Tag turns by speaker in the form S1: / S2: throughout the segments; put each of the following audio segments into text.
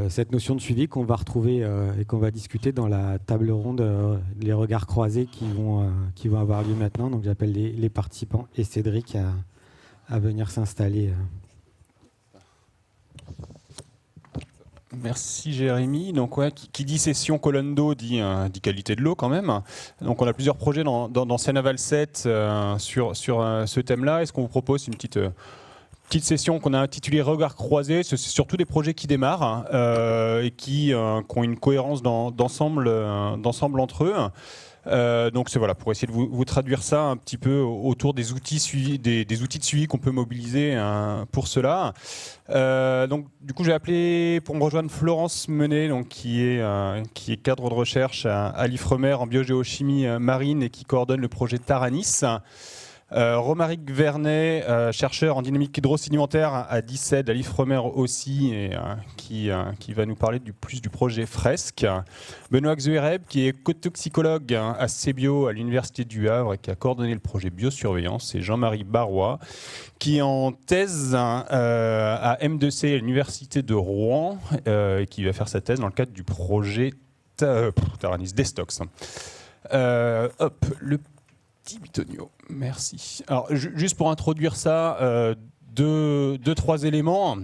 S1: cette notion de suivi qu'on va retrouver et qu'on va discuter dans la table ronde, les regards croisés qui vont avoir lieu maintenant. Donc j'appelle les participants et Cédric à venir s'installer.
S2: Merci Jérémy. Donc qui dit session colonne d'eau dit qualité de l'eau quand même. Donc on a plusieurs projets dans Seine-Aval 7 sur ce thème-là. Est-ce qu'on vous propose une petite session qu'on a intitulée Regards croisés? C'est surtout des projets qui démarrent et qui ont une cohérence d'ensemble entre eux. Donc c'est voilà, pour essayer de vous traduire ça un petit peu autour des outils suivis, des outils de suivi qu'on peut mobiliser pour cela. Donc du coup j'ai appelé pour me rejoindre Florence Menet, donc qui est cadre de recherche à l'Ifremer en biogéochimie marine et qui coordonne le projet Taranis. Romaric Vernet, chercheur en dynamique hydrosédimentaire à DICED, à l'Ifremer aussi, et qui va nous parler du projet Fresque. Benoît Xuereb, qui est co-toxicologue à CBio à l'Université du Havre et qui a coordonné le projet Biosurveillance. Et Jean-Marie Barrois, qui est en thèse à M2C à l'Université de Rouen et qui va faire sa thèse dans le cadre du projet Taranis Destox. Le Bitonio, merci. Alors, juste pour introduire ça, deux, trois éléments.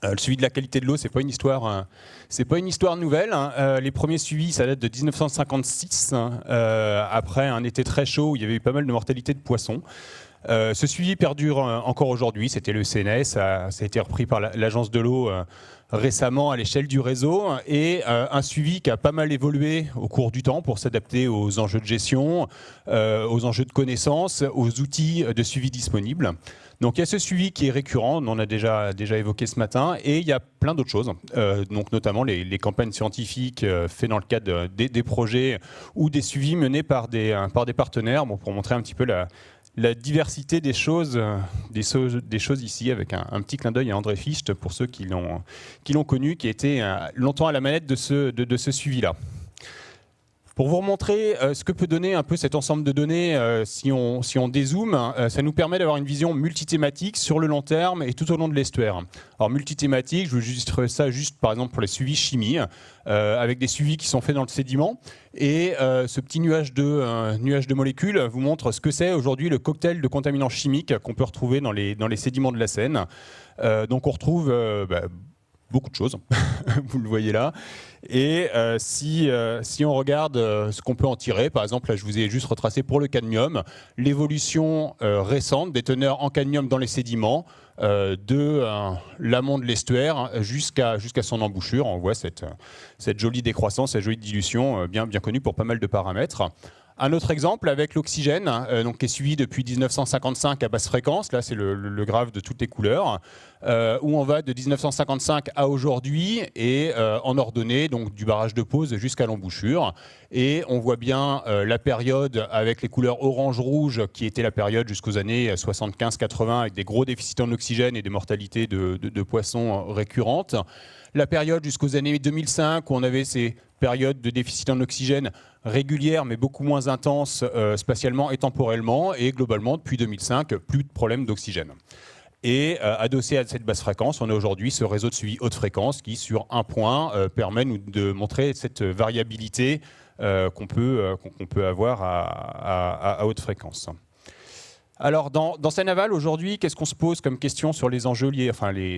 S2: Le suivi de la qualité de l'eau, c'est pas une histoire nouvelle. Les premiers suivis, ça date de 1956, après un été très chaud où il y avait eu pas mal de mortalité de poissons. Ce suivi perdure encore aujourd'hui. C'était le CNES, ça a été repris par l'Agence de l'eau récemment à l'échelle du réseau, et un suivi qui a pas mal évolué au cours du temps pour s'adapter aux enjeux de gestion, aux enjeux de connaissance, aux outils de suivi disponibles. Donc il y a ce suivi qui est récurrent, on en a déjà évoqué ce matin, et il y a plein d'autres choses, donc notamment les campagnes scientifiques faites dans le cadre des projets ou des suivis menés par des partenaires, pour montrer un petit peu la diversité des choses ici, avec un petit clin d'œil à André Fichte pour ceux qui l'ont connu, qui était longtemps à la manette de ce suivi-là. Pour vous remontrer ce que peut donner un peu cet ensemble de données, si on dézoome, ça nous permet d'avoir une vision multithématique sur le long terme et tout au long de l'estuaire. Alors multithématique, je vous illustre ça juste par exemple pour les suivis chimie, avec des suivis qui sont faits dans le sédiment. Et ce petit nuage de molécules vous montre ce que c'est aujourd'hui le cocktail de contaminants chimiques qu'on peut retrouver dans les sédiments de la Seine. Donc on retrouve beaucoup de choses, vous le voyez là. Et si on regarde ce qu'on peut en tirer, par exemple, là je vous ai juste retracé pour le cadmium, l'évolution récente des teneurs en cadmium dans les sédiments de l'amont de l'estuaire jusqu'à son embouchure. On voit cette jolie décroissance, cette jolie dilution bien connue pour pas mal de paramètres. Un autre exemple avec l'oxygène, qui est suivi depuis 1955 à basse fréquence. Là, c'est le graphe de toutes les couleurs, où on va de 1955 à aujourd'hui et en ordonnée, donc du barrage de pause jusqu'à l'embouchure. Et on voit bien la période avec les couleurs orange-rouge, qui était la période jusqu'aux années 75-80, avec des gros déficits en oxygène et des mortalités de poissons récurrentes. La période jusqu'aux années 2005, où on avait ces périodes de déficit en oxygène régulières, mais beaucoup moins intenses spatialement et temporellement. Et globalement, depuis 2005, plus de problèmes d'oxygène. Et adossé à cette basse fréquence, on a aujourd'hui ce réseau de suivi haute fréquence qui, sur un point, permet de montrer cette variabilité qu'on peut avoir à haute fréquence. Alors, dans Seine-Aval, aujourd'hui, qu'est-ce qu'on se pose comme question sur les enjeux liés,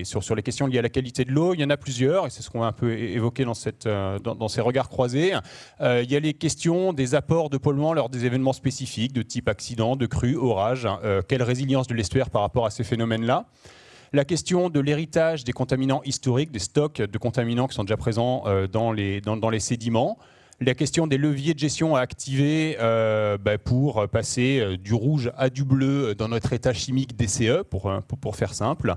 S2: sur les questions liées à la qualité de l'eau? Il y en a plusieurs, et c'est ce qu'on va un peu évoquer dans ces regards croisés. Il y a les questions des apports de polluants lors des événements spécifiques, de type accident, de crue, orage. Quelle résilience de l'estuaire par rapport à ces phénomènes-là? La question de l'héritage des contaminants historiques, des stocks de contaminants qui sont déjà présents dans les sédiments. La question des leviers de gestion à activer pour passer du rouge à du bleu dans notre état chimique DCE, pour faire simple.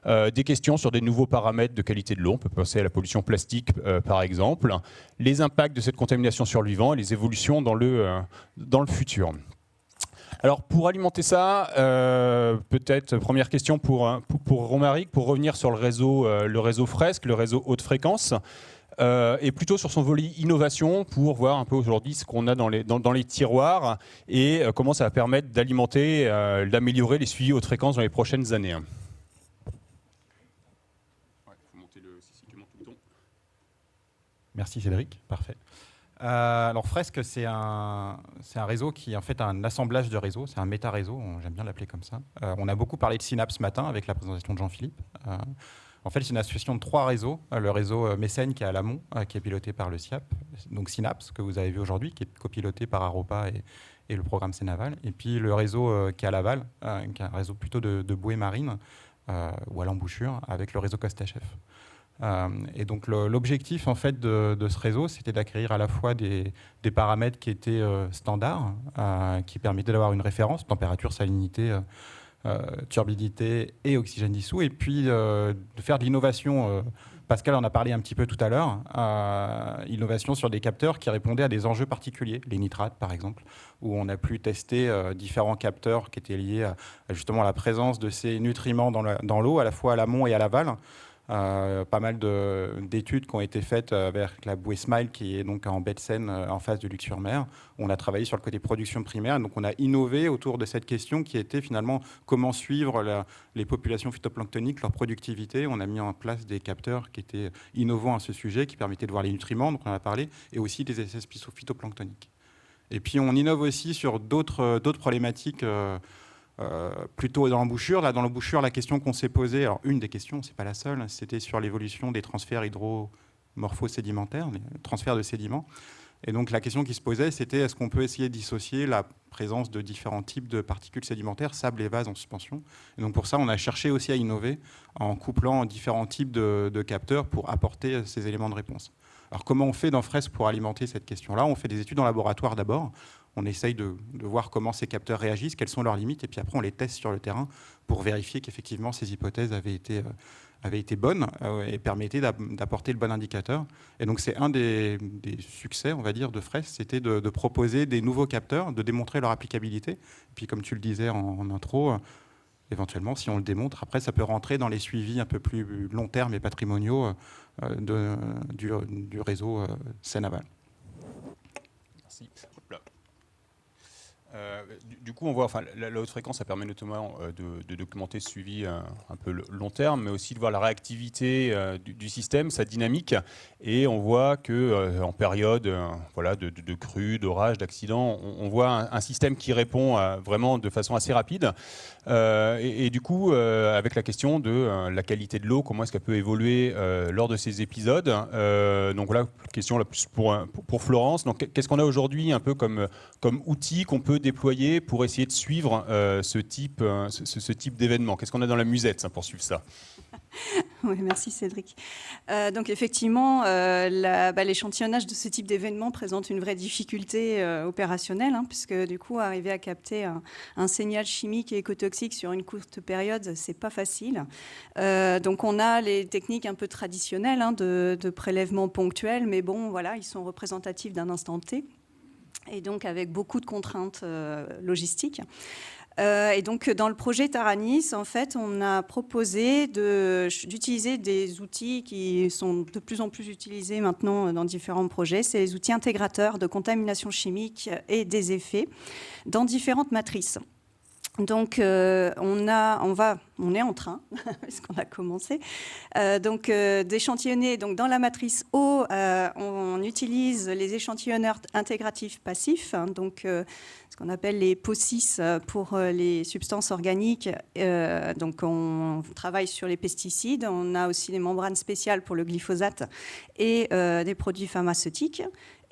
S2: Des questions sur des nouveaux paramètres de qualité de l'eau. On peut penser à la pollution plastique, par exemple. Les impacts de cette contamination sur le vivant et les évolutions dans le futur. Alors, pour alimenter ça, peut-être première question pour Romaric, pour revenir sur le réseau Fresque, le réseau haute fréquence. Et plutôt sur son volet innovation pour voir un peu aujourd'hui ce qu'on a dans les tiroirs et comment ça va permettre d'alimenter, d'améliorer les suivis haute fréquence dans les prochaines années. Ouais, faut monter tu montes le bouton.
S3: Merci Cédric, parfait. Alors Fresque, c'est un réseau qui est en fait un assemblage de réseaux, c'est un méta-réseau, j'aime bien l'appeler comme ça. On a beaucoup parlé de Synapse ce matin avec la présentation de Jean-Philippe. En fait, c'est une association de 3 réseaux. Le réseau Mécène qui est à l'amont, qui est piloté par le SIAP, donc Synapse, que vous avez vu aujourd'hui, qui est copiloté par Aropa et le programme Sénaval. Et puis le réseau qui est à l'aval, qui est un réseau plutôt de bouées marines, ou à l'embouchure, avec le réseau Costachef. Et donc l'objectif en fait de ce réseau, c'était d'acquérir à la fois des paramètres qui étaient standards, qui permettaient d'avoir une référence, température, salinité, turbidité et oxygène dissous, et puis de faire de l'innovation. Pascal en a parlé un petit peu tout à l'heure, innovation sur des capteurs qui répondaient à des enjeux particuliers, les nitrates par exemple, où on a pu tester différents capteurs qui étaient liés à justement à la présence de ces nutriments dans l'eau, à la fois à l'amont et à l'aval. Pas mal d'études qui ont été faites avec la bouée Smile qui est donc en baie de Seine en face de Luc-sur-Mer. On a travaillé sur le côté production primaire, donc on a innové autour de cette question qui était finalement comment suivre les populations phytoplanctoniques, leur productivité. On a mis en place des capteurs qui étaient innovants à ce sujet, qui permettaient de voir les nutriments, donc on en a parlé, et aussi des espèces phytoplanctoniques. Et puis on innove aussi sur d'autres problématiques plutôt dans l'embouchure. Là, dans l'embouchure, la question qu'on s'est posée, alors une des questions, c'est pas la seule, c'était sur l'évolution des transferts hydromorpho-sédimentaires, les transferts de sédiments. Et donc la question qui se posait, c'était est-ce qu'on peut essayer de dissocier la présence de différents types de particules sédimentaires, sable et vase en suspension. Et donc pour ça, on a cherché aussi à innover en couplant différents types de capteurs pour apporter ces éléments de réponse. Alors comment on fait dans Fresque pour alimenter cette question-là? On fait des études en laboratoire d'abord. On essaye de voir comment ces capteurs réagissent, quelles sont leurs limites, et puis après on les teste sur le terrain pour vérifier qu'effectivement ces hypothèses avaient été bonnes et permettaient d'apporter le bon indicateur. Et donc c'est un des succès, on va dire, de Fresque, c'était de proposer des nouveaux capteurs, de démontrer leur applicabilité. Et puis comme tu le disais en intro, éventuellement, si on le démontre, après ça peut rentrer dans les suivis un peu plus long terme et patrimoniaux du réseau Seine-Aval.
S2: Merci. Du coup, on voit, enfin, la haute fréquence, ça permet notamment de documenter ce suivi un peu long terme, mais aussi de voir la réactivité du système, sa dynamique. Et on voit que en période voilà, de crues, d'orages, d'accidents, on voit un système qui répond vraiment de façon assez rapide. Et du coup, avec la question de la qualité de l'eau, comment est-ce qu'elle peut évoluer lors de ces épisodes. Donc voilà, question là, plus pour Florence. Donc, qu'est-ce qu'on a aujourd'hui un peu comme outil qu'on peut déployer pour essayer de suivre ce type d'événement? Qu'est-ce qu'on a dans la musette pour suivre ça?
S4: Oui, merci Cédric. Donc effectivement, l'échantillonnage de ce type d'événement présente une vraie difficulté opérationnelle, puisque du coup, arriver à capter un signal chimique et écotoxique sur une courte période, c'est pas facile. Donc on a les techniques un peu traditionnelles de prélèvement ponctuel, mais bon, voilà, ils sont représentatifs d'un instant T, et donc avec beaucoup de contraintes logistiques. Et donc, dans le projet Taranis, en fait, on a proposé d'utiliser des outils qui sont de plus en plus utilisés maintenant dans différents projets. C'est les outils intégrateurs de contamination chimique et des effets dans différentes matrices. Donc, on est en train, puisqu'on a commencé, d'échantillonner. Donc, dans la matrice eau, on utilise les échantillonneurs intégratifs passifs, ce qu'on appelle les PO6 pour les substances organiques. Donc, on travaille sur les pesticides. On a aussi des membranes spéciales pour le glyphosate et des produits pharmaceutiques.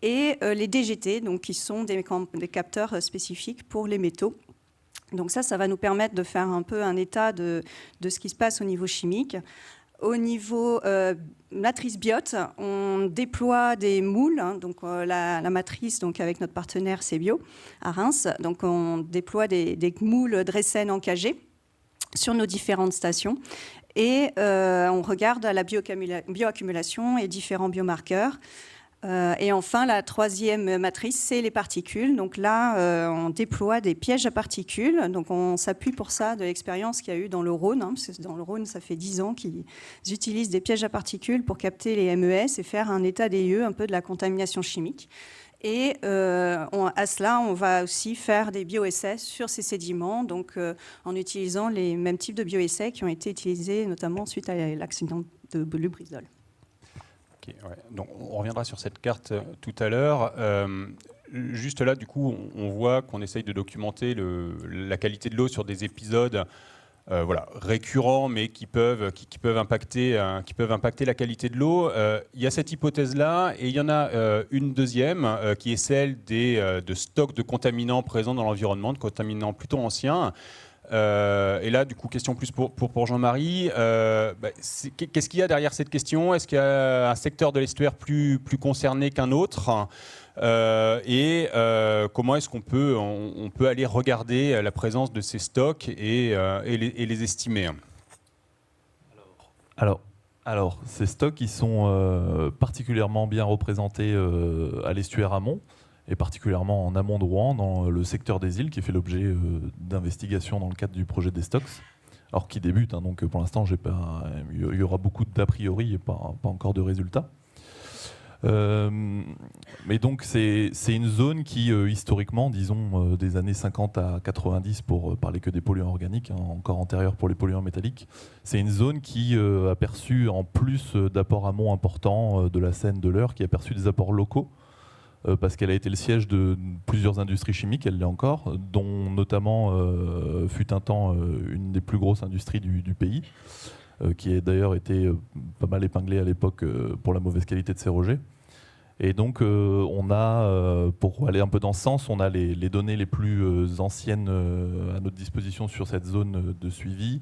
S4: Et les DGT, donc, qui sont des capteurs spécifiques pour les métaux. Donc ça va nous permettre de faire un peu un état de ce qui se passe au niveau chimique. Au niveau matrice biote, on déploie des moules, donc la matrice donc avec notre partenaire Cébio à Reims. Donc on déploie des moules Dressen en KG sur nos différentes stations et on regarde la bioaccumulation et différents biomarqueurs. Et enfin, la troisième matrice, c'est les particules. Donc là, on déploie des pièges à particules. Donc on s'appuie pour ça de l'expérience qu'il y a eu dans le Rhône. Parce que dans le Rhône, ça fait 10 ans qu'ils utilisent des pièges à particules pour capter les MES et faire un état des lieux un peu de la contamination chimique. Et à cela, on va aussi faire des bioessais sur ces sédiments, donc en utilisant les mêmes types de bioessais qui ont été utilisés notamment suite à l'accident de Lubrizol.
S2: Ok, ouais. Donc on reviendra sur cette carte tout à l'heure. Juste là, du coup, on voit qu'on essaye de documenter la qualité de l'eau sur des épisodes récurrents, mais qui peuvent impacter la qualité de l'eau. Il y a cette hypothèse-là, et il y en a une deuxième, qui est celle de stocks de contaminants présents dans l'environnement, de contaminants plutôt anciens. Et là, du coup, question plus pour Jean-Marie. Qu'est-ce qu'il y a derrière cette question? Est-ce qu'il y a un secteur de l'estuaire plus concerné qu'un autre? Comment est-ce qu'on peut aller regarder la présence de ces stocks et les estimer?
S5: Alors, ces stocks, ils sont particulièrement bien représentés à l'estuaire amont, et particulièrement en amont de Rouen, dans le secteur des îles, qui fait l'objet d'investigations dans le cadre du projet des stocks, alors qui débute, hein, donc pour l'instant, il y aura beaucoup d'a priori et pas encore de résultats. Mais donc c'est une zone qui historiquement, disons des années 50 à 90 pour parler que des polluants organiques, hein, encore antérieur pour les polluants métalliques, c'est une zone qui a perçu, en plus d'apports amont importants de la Seine, de l'Eure, qui a perçu des apports locaux parce qu'elle a été le siège de plusieurs industries chimiques, elle l'est encore, dont notamment fut un temps une des plus grosses industries du pays, qui a d'ailleurs été pas mal épinglé à l'époque pour la mauvaise qualité de ses rejets. Et donc on a, pour aller un peu dans ce sens, on a les données les plus anciennes à notre disposition sur cette zone de suivi,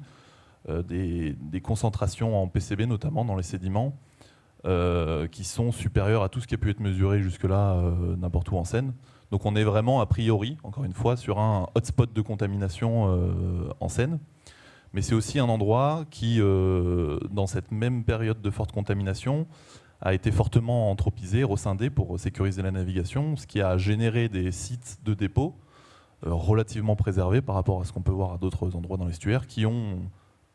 S5: des concentrations en PCB notamment dans les sédiments, qui sont supérieures à tout ce qui a pu être mesuré jusque-là n'importe où en Seine. Donc on est vraiment, a priori, encore une fois, sur un hotspot de contamination en Seine. Mais c'est aussi un endroit qui, dans cette même période de forte contamination, a été fortement anthropisé, rescindé pour sécuriser la navigation, ce qui a généré des sites de dépôt relativement préservés par rapport à ce qu'on peut voir à d'autres endroits dans l'estuaire, qui ont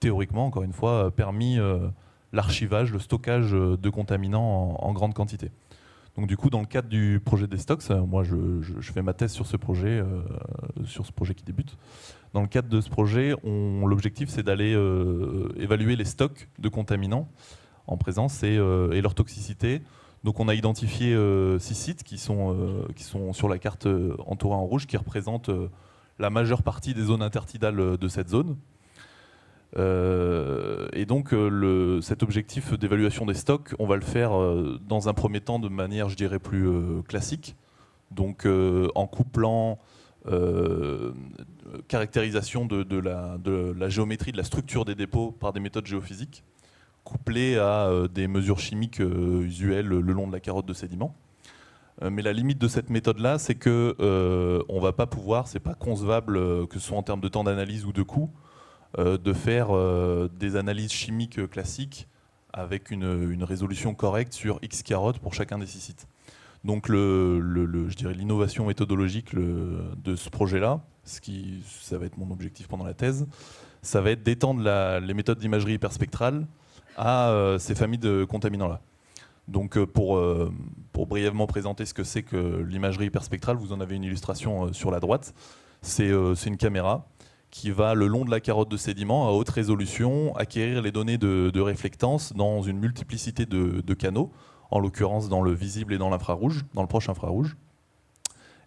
S5: théoriquement, encore une fois, permis l'archivage, le stockage de contaminants en grande quantité. Donc du coup, dans le cadre du projet des stocks, moi je fais ma thèse sur ce projet qui débute. Dans le cadre de ce projet, l'objectif c'est d'aller évaluer les stocks de contaminants en présence et leur toxicité. Donc on a identifié 6 sites qui sont sur la carte entourée en rouge, qui représentent la majeure partie des zones intertidales de cette zone. Et donc cet objectif d'évaluation des stocks, on va le faire dans un premier temps de manière, je dirais, plus classique. Donc en couplant caractérisation de la géométrie, de la structure des dépôts par des méthodes géophysiques, couplées à des mesures chimiques usuelles le long de la carotte de sédiments. Mais la limite de cette méthode-là, c'est que on va pas pouvoir, c'est pas concevable, que ce soit en termes de temps d'analyse ou de coût, de faire des analyses chimiques classiques avec une résolution correcte sur X carottes pour chacun des 6 sites. Donc je dirais l'innovation méthodologique de ce projet-là, ça va être mon objectif pendant la thèse, ça va être d'étendre les méthodes d'imagerie hyperspectrale à ces familles de contaminants-là. Donc pour brièvement présenter ce que c'est que l'imagerie hyperspectrale, vous en avez une illustration sur la droite. C'est une caméra qui va, le long de la carotte de sédiments, à haute résolution, acquérir les données de réflectance dans une multiplicité de canaux, en l'occurrence dans le visible et dans l'infrarouge, dans le proche infrarouge.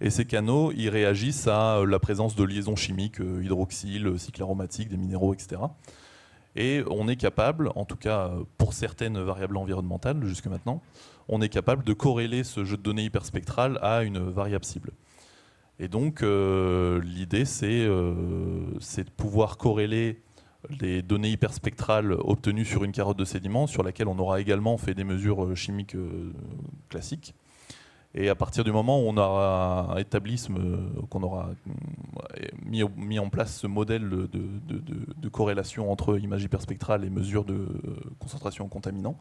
S5: Et ces canaux, ils réagissent à la présence de liaisons chimiques, hydroxyle, cycles aromatiques, des minéraux, etc. Et on est capable, en tout cas pour certaines variables environnementales jusque maintenant, on est capable de corréler ce jeu de données hyperspectrales à une variable cible. Et donc l'idée c'est de pouvoir corréler les données hyperspectrales obtenues sur une carotte de sédiments sur laquelle on aura également fait des mesures chimiques classiques. Et à partir du moment où on aura établi, qu'on aura mis en place ce modèle de corrélation entre image hyperspectrale et mesure de concentration en contaminants,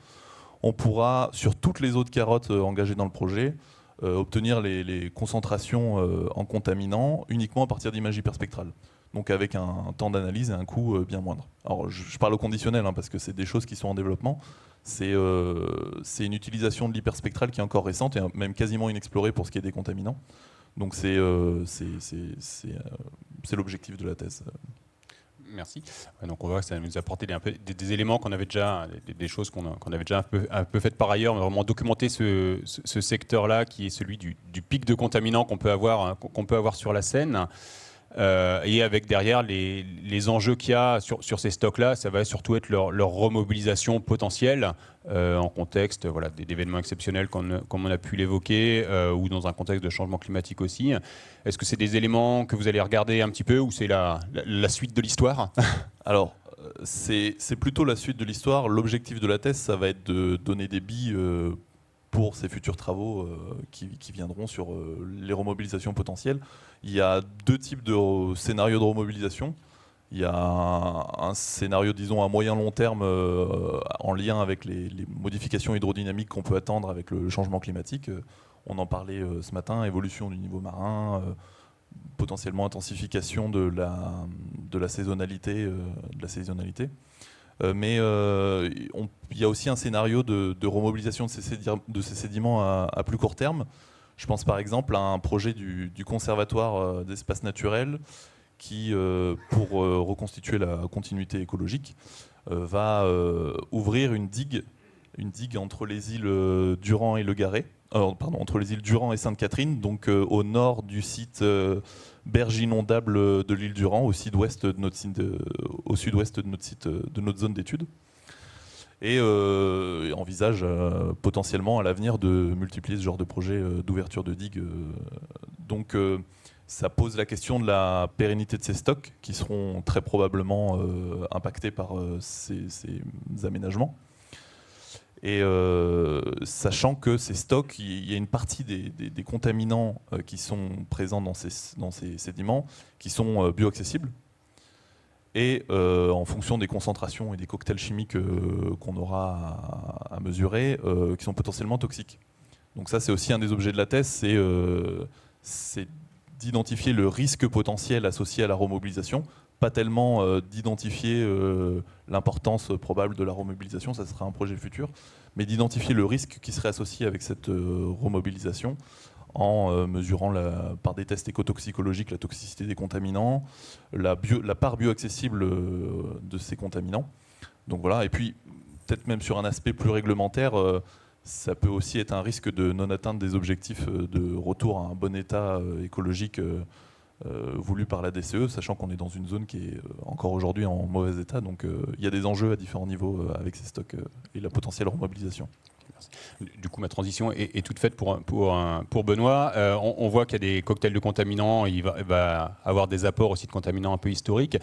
S5: on pourra, sur toutes les autres carottes engagées dans le projet, obtenir les concentrations en contaminants uniquement à partir d'images hyperspectrales. Donc avec un temps d'analyse et un coût bien moindre. Alors je parle au conditionnel, hein, parce que c'est des choses qui sont en développement. C'est une utilisation de l'hyperspectral qui est encore récente et même quasiment inexplorée pour ce qui est des contaminants. Donc c'est l'objectif de la thèse.
S2: Merci. Ouais, donc on voit que ça nous a apporté des éléments qu'on avait déjà, des choses qu'on avait déjà un peu faites par ailleurs, mais vraiment documenter ce secteur-là qui est celui du pic de contaminants qu'on peut avoir sur la Seine. Et avec derrière les enjeux qu'il y a sur ces stocks-là, ça va surtout être leur remobilisation potentielle en contexte d'événements exceptionnels comme on a pu l'évoquer, ou dans un contexte de changement climatique aussi. Est-ce que c'est des éléments que vous allez regarder un petit peu, ou c'est la suite de l'histoire?
S5: Alors, c'est plutôt la suite de l'histoire. L'objectif de la thèse, ça va être de donner des billes pour ces futurs travaux qui viendront sur les remobilisations potentielles. Il y a deux types de scénarios de remobilisation. Il y a un scénario, disons, à moyen-long terme en lien avec les modifications hydrodynamiques qu'on peut attendre avec le changement climatique. On en parlait ce matin, évolution du niveau marin, potentiellement intensification de la saisonnalité. Mais il y a aussi un scénario de remobilisation de ces sédiments à plus court terme. Je pense par exemple à un projet du Conservatoire d'espaces naturels qui, pour reconstituer la continuité écologique, va ouvrir une digue entre les îles Durand et Le Garret, entre les îles Durand et Sainte-Catherine, donc au nord du site berge inondable de l'île Durand, au sud-ouest de notre site, de notre zone d'étude, et envisage potentiellement à l'avenir de multiplier ce genre de projet d'ouverture de digues. Donc ça pose la question de la pérennité de ces stocks qui seront très probablement impactés par ces aménagements. Et sachant que ces stocks, il y a une partie des contaminants qui sont présents dans ces sédiments qui sont bioaccessibles. Et en fonction des concentrations et des cocktails chimiques qu'on aura à mesurer, qui sont potentiellement toxiques. Donc ça, c'est aussi un des objets de la thèse, c'est d'identifier le risque potentiel associé à la remobilisation, pas tellement d'identifier l'importance probable de la remobilisation, ça sera un projet futur, mais d'identifier le risque qui serait associé avec cette remobilisation en mesurant par des tests écotoxicologiques la toxicité des contaminants, la part bioaccessible de ces contaminants. Donc voilà, et puis peut-être même sur un aspect plus réglementaire, ça peut aussi être un risque de non-atteinte des objectifs de retour à un bon état écologique voulu par la DCE, sachant qu'on est dans une zone qui est encore aujourd'hui en mauvais état. Donc il y a des enjeux à différents niveaux avec ces stocks et la potentielle remobilisation.
S2: Du coup, ma transition est toute faite pour Benoît. On voit qu'il y a des cocktails de contaminants. Il va avoir des apports aussi de contaminants un peu historiques.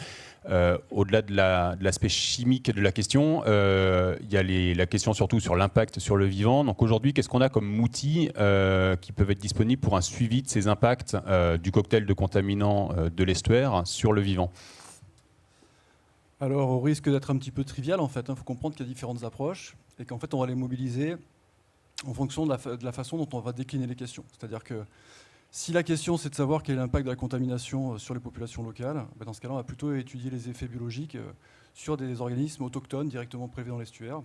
S2: Au-delà de l'aspect chimique de la question, il y a la question surtout sur l'impact sur le vivant. Donc aujourd'hui, qu'est-ce qu'on a comme outils qui peuvent être disponibles pour un suivi de ces impacts du cocktail de contaminants de l'estuaire sur le vivant?
S6: Alors, au risque d'être un petit peu trivial, en fait, faut comprendre qu'il y a différentes approches et qu'en fait, on va les mobiliser en fonction de la façon dont on va décliner les questions. C'est-à-dire que si la question, c'est de savoir quel est l'impact de la contamination sur les populations locales, dans ce cas-là, on va plutôt étudier les effets biologiques sur des organismes autochtones directement prélevés dans l'estuaire.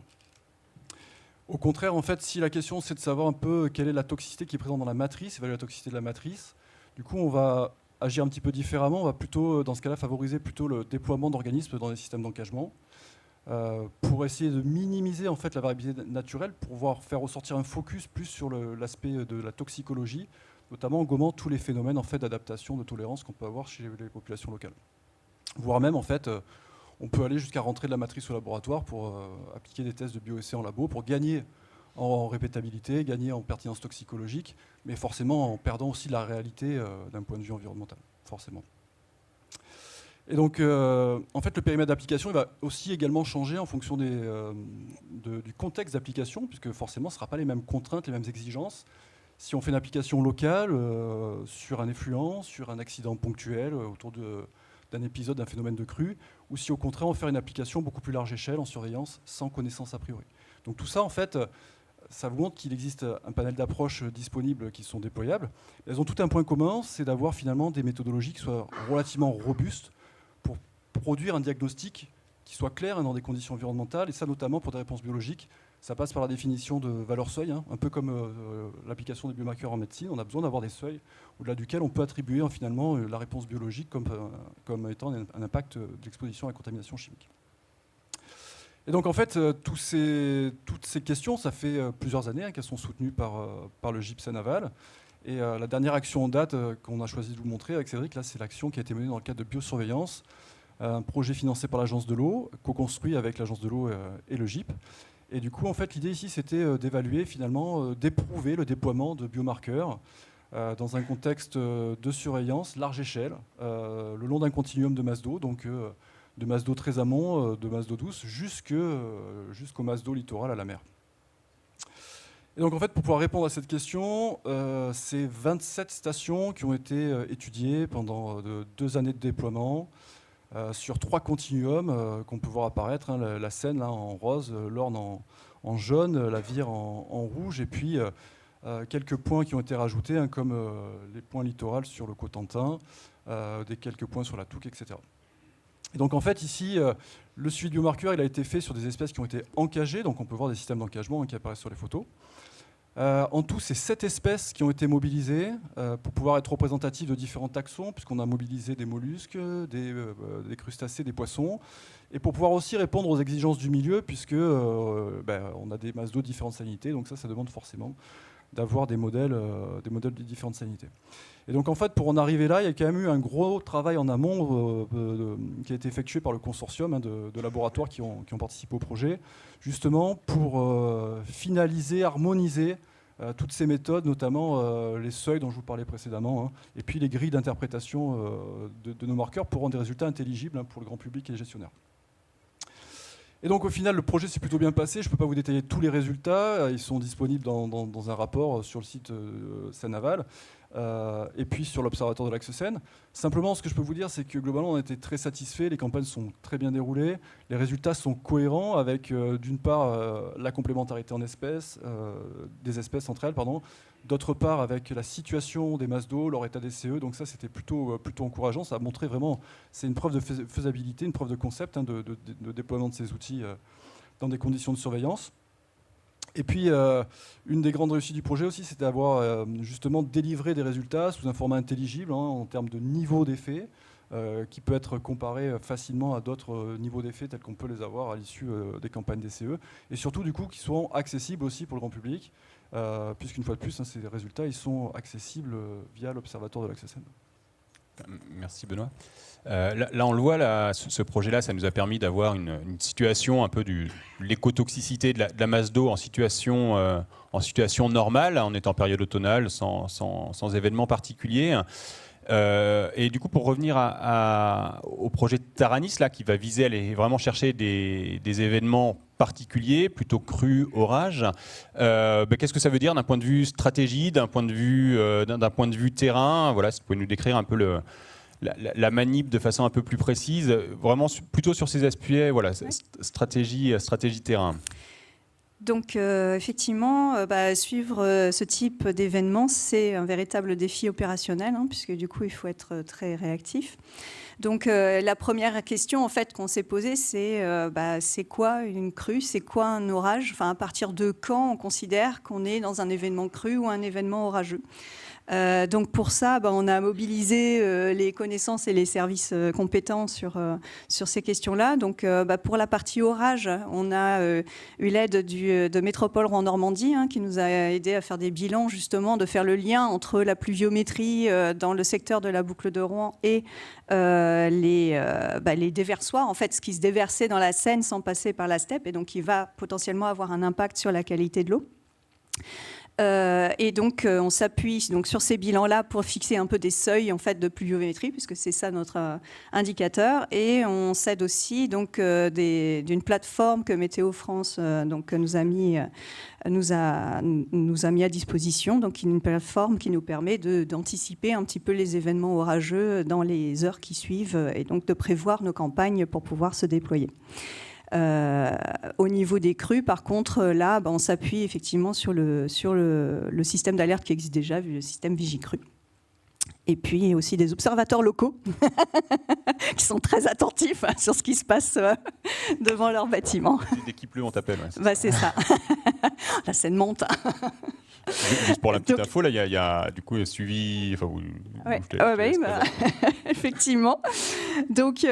S6: Au contraire, en fait, si la question, c'est de savoir un peu quelle est la toxicité qui est présente dans la matrice, évaluer la toxicité de la matrice, du coup, on va agir un petit peu différemment. On va plutôt, dans ce cas-là, favoriser plutôt le déploiement d'organismes dans les systèmes d'encagement pour essayer de minimiser en fait, la variabilité naturelle, pour pouvoir faire ressortir un focus plus sur l'aspect de la toxicologie, notamment en gommant tous les phénomènes en fait, d'adaptation, de tolérance qu'on peut avoir chez les populations locales. Voire même, en fait, on peut aller jusqu'à rentrer de la matrice au laboratoire pour appliquer des tests de bioessais en labo, pour gagner en répétabilité, gagner en pertinence toxicologique, mais forcément en perdant aussi la réalité d'un point de vue environnemental, forcément. Et donc, en fait, le périmètre d'application il va aussi également changer en fonction du contexte d'application, puisque forcément, ce ne sera pas les mêmes contraintes, les mêmes exigences. Si on fait une application locale sur un effluent, sur un accident ponctuel autour d'un épisode, d'un phénomène de crue, ou si au contraire, on fait une application beaucoup plus large échelle en surveillance, sans connaissance a priori. Donc tout ça, en fait, ça vous montre qu'il existe un panel d'approches disponibles qui sont déployables. Elles ont tout un point commun, c'est d'avoir finalement des méthodologies qui soient relativement robustes pour produire un diagnostic qui soit clair dans des conditions environnementales, et ça notamment pour des réponses biologiques. Ça passe par la définition de valeurs seuil, hein, un peu comme l'application des biomarqueurs en médecine. On a besoin d'avoir des seuils au-delà duquel on peut attribuer finalement la réponse biologique comme étant un impact d'exposition à la contamination chimique. Et donc en fait, toutes ces questions, ça fait plusieurs années qu'elles sont soutenues par le GIP Seine-Aval. Et la dernière action en date qu'on a choisi de vous montrer avec Cédric, là, c'est l'action qui a été menée dans le cadre de biosurveillance, un projet financé par l'Agence de l'eau, co-construit avec l'Agence de l'eau et le GIP. Et du coup, en fait, l'idée ici, c'était d'évaluer finalement, d'éprouver le déploiement de biomarqueurs dans un contexte de surveillance large échelle, le long d'un continuum de masse d'eau, donc de masse d'eau très amont, de masse d'eau douce, jusqu'aux masses d'eau littorales à la mer. Et donc en fait, pour pouvoir répondre à cette question, c'est 27 stations qui ont été étudiées pendant 2 années de déploiement sur 3 continuums qu'on peut voir apparaître, hein, la Seine là, en rose, l'Orne en jaune, la Vire en rouge, et puis quelques points qui ont été rajoutés, hein, comme les points littoraux sur le Cotentin, quelques points sur la Touques, etc. Et donc en fait ici, le suivi de biomarqueurs il a été fait sur des espèces qui ont été encagées, donc on peut voir des systèmes d'encagement qui apparaissent sur les photos. En tout, c'est 7 espèces qui ont été mobilisées pour pouvoir être représentatives de différents taxons, puisqu'on a mobilisé des mollusques, des crustacés, des poissons, et pour pouvoir aussi répondre aux exigences du milieu, puisque on a des masses d'eau de différentes salinités, donc ça demande forcément d'avoir des modèles de différentes salinités. Et donc en fait, pour en arriver là, il y a quand même eu un gros travail en amont qui a été effectué par le consortium, hein, de laboratoires qui ont participé au projet, justement pour finaliser, harmoniser toutes ces méthodes, notamment les seuils dont je vous parlais précédemment, hein, et puis les grilles d'interprétation de nos marqueurs pour rendre des résultats intelligibles, hein, pour le grand public et les gestionnaires. Et donc au final, le projet s'est plutôt bien passé. Je ne peux pas vous détailler tous les résultats. Ils sont disponibles dans un rapport sur le site Seine-Aval et puis sur l'Observatoire de l'Axe Seine. Simplement, ce que je peux vous dire, c'est que globalement, on a été très satisfaits. Les campagnes sont très bien déroulées. Les résultats sont cohérents avec, d'une part, la complémentarité en espèces, des espèces entre elles, pardon. D'autre part, avec la situation des masses d'eau, leur état DCE. Donc ça, c'était plutôt encourageant. Ça a montré vraiment, c'est une preuve de faisabilité, une preuve de concept, hein, de déploiement de ces outils dans des conditions de surveillance. Et puis, une des grandes réussites du projet aussi, c'est d'avoir justement délivré des résultats sous un format intelligible, hein, en termes de niveau d'effet, qui peut être comparé facilement à d'autres niveaux d'effet tels qu'on peut les avoir à l'issue des campagnes DCE. Et surtout, du coup, qui sont accessibles aussi pour le grand public, puisqu'une fois de plus, hein, ces résultats ils sont accessibles via l'Observatoire de l'Axe Seine.
S2: Merci Benoît. Là, on le voit, là, ce projet-là, ça nous a permis d'avoir une situation un peu de l'écotoxicité de la masse d'eau en situation normale, en étant période automnale, sans événements particuliers. Et du coup, pour revenir au projet de Taranis, là, qui va viser à aller vraiment chercher des événements particuliers, plutôt crus, orages, qu'est-ce que ça veut dire d'un point de vue stratégie, d'un point de vue terrain? Voilà, si vous pouvez nous décrire un peu la manip de façon un peu plus précise, vraiment plutôt sur ces aspects, voilà, stratégie terrain.
S4: Donc effectivement, suivre ce type d'événement, c'est un véritable défi opérationnel, hein, puisque du coup, il faut être très réactif. Donc la première question en fait, qu'on s'est posée, c'est quoi une crue, c'est quoi un orage, enfin, à partir de quand on considère qu'on est dans un événement cru ou un événement orageux. Donc pour ça, on a mobilisé les connaissances et les services compétents sur ces questions-là. Donc pour la partie orage, on a eu l'aide de Métropole Rouen Normandie, hein, qui nous a aidé à faire des bilans, justement, de faire le lien entre la pluviométrie dans le secteur de la boucle de Rouen et les déversoirs, en fait, ce qui se déversait dans la Seine sans passer par la steppe, et donc qui va potentiellement avoir un impact sur la qualité de l'eau. Et donc on s'appuie donc sur ces bilans-là pour fixer un peu des seuils en fait de pluviométrie, puisque c'est ça notre indicateur. Et on s'aide aussi donc d'une plateforme que Météo France nous a mis à disposition. Donc une plateforme qui nous permet d'anticiper un petit peu les événements orageux dans les heures qui suivent, et donc de prévoir nos campagnes pour pouvoir se déployer. Au niveau des crues, par contre, là, on s'appuie effectivement sur le système d'alerte qui existe déjà, le système Vigicru. Et puis aussi des observateurs locaux qui sont très attentifs sur ce qui se passe devant leur bâtiment.
S2: Dès qu'il pleut, on t'appelle. Ouais,
S4: c'est ça. La scène monte.
S2: Juste pour la petite info, là, il y a du coup suivi. Enfin,
S4: effectivement. Donc